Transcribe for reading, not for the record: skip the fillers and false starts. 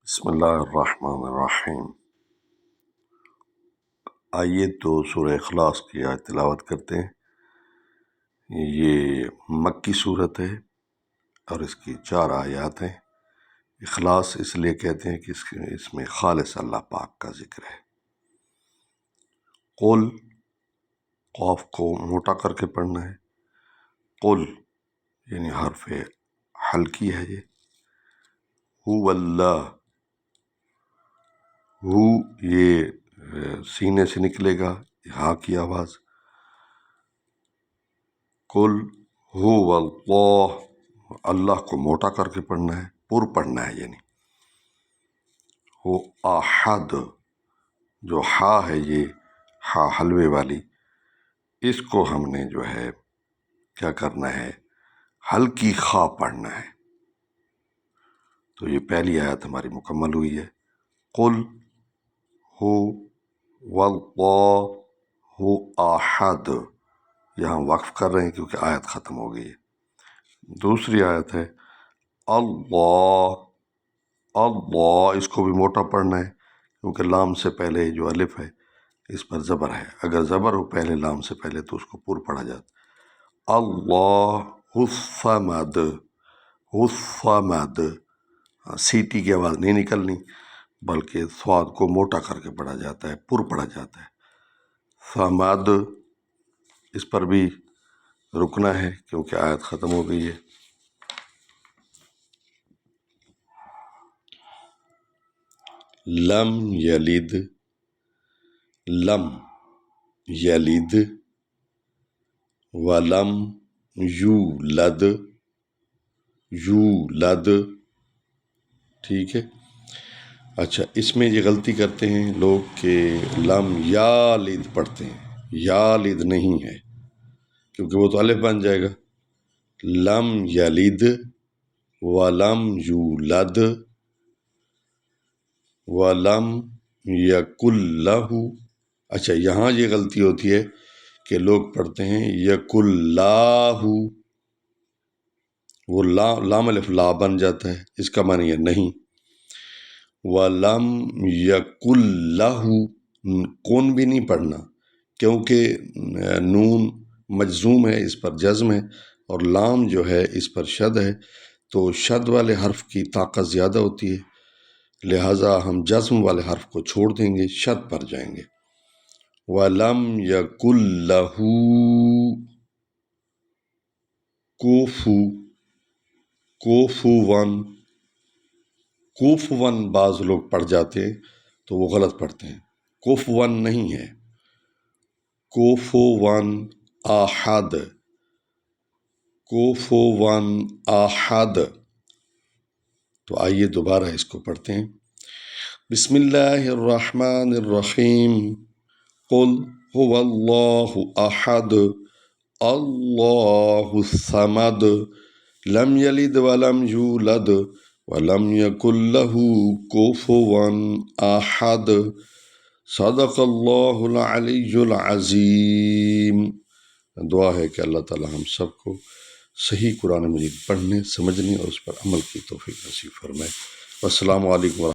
بسم اللہ الرحمن الرحیم۔ آئیے تو سورہ اخلاص کی آیت تلاوت کرتے ہیں۔ یہ مکی صورت ہے اور اس کی 4 آیات ہیں۔ اخلاص اس لیے کہتے ہیں کہ اس میں خالص اللہ پاک کا ذکر ہے۔ قل، قاف کو موٹا کر کے پڑھنا ہے۔ قل یعنی حرف حلقی ہے یہ۔ هو اللہ، ہو یہ سینے سے نکلے گا، ہا کی آواز۔ قل ہو اللہ، اللہ کو موٹا کر کے پڑھنا ہے، پر پڑھنا ہے یعنی۔ ہو احد، جو ہا ہے یہ ہا حلوے والی، اس کو ہم نے جو ہے کیا کرنا ہے، ہلکی خا پڑھنا ہے۔ تو یہ پہلی آیت ہماری مکمل ہوئی ہے۔ قل ہو واللہ احد، یہاں وقف کر رہے ہیں کیونکہ آیت ختم ہو گئی ہے۔ دوسری آیت ہے اللہ، اللہ، اس کو بھی موٹا پڑھنا ہے کیونکہ لام سے پہلے جو الف ہے اس پر زبر ہے۔ اگر زبر ہو پہلے لام سے پہلے تو اس کو پر پڑھا جاتا۔ اللہ الصمد، الصمد، سیٹی کی آواز نہیں نکلنی بلکہ صاد کو موٹا کر کے پڑھا جاتا ہے، پر پڑھا جاتا ہے۔ صمد، اس پر بھی رکنا ہے کیونکہ آیت ختم ہو گئی ہے۔ لم یلد، لم یلد، ولم یولد، یولد، ٹھیک ہے۔ اچھا، اس میں یہ غلطی کرتے ہیں لوگ کہ لم یالد پڑھتے ہیں، یالد نہیں ہے کیونکہ وہ تو الف بن جائے گا۔ لم یلد ولم یولد ولم یکن لہ، اچھا یہاں یہ غلطی ہوتی ہے کہ لوگ پڑھتے ہیں یکن لاہ، وہ لام الف لا بن جاتا ہے، اس کا معنی یہ نہیں۔ وَلَمْ يَكُنْ لَهُ، کون بھی نہیں پڑھنا کیونکہ نون مجزوم ہے، اس پر جزم ہے، اور لام جو ہے اس پر شد ہے، تو شد والے حرف کی طاقت زیادہ ہوتی ہے، لہٰذا ہم جزم والے حرف کو چھوڑ دیں گے، شد پر جائیں گے۔ وَلَمْ يَكُنْ لَهُ کفواً، کفواً بعض لوگ پڑھ جاتے ہیں تو وہ غلط پڑھتے ہیں، کفواً نہیں ہے، کفواً احد، کفواً احد۔ تو آئیے دوبارہ اس کو پڑھتے ہیں۔ بسم اللہ الرحمن الرحیم۔ قل هو اللہ احد، اللہ الصمد، لم یلد ولم یولد ولم یکن لہ کفواً احد، صدق اللہ العلی العظیم۔ دعا ہے کہ اللہ تعالی ہم سب کو صحیح قرآن مجید پڑھنے، سمجھنے اور اس پر عمل کی توفیق نصیب فرمائے۔ والسلام علیکم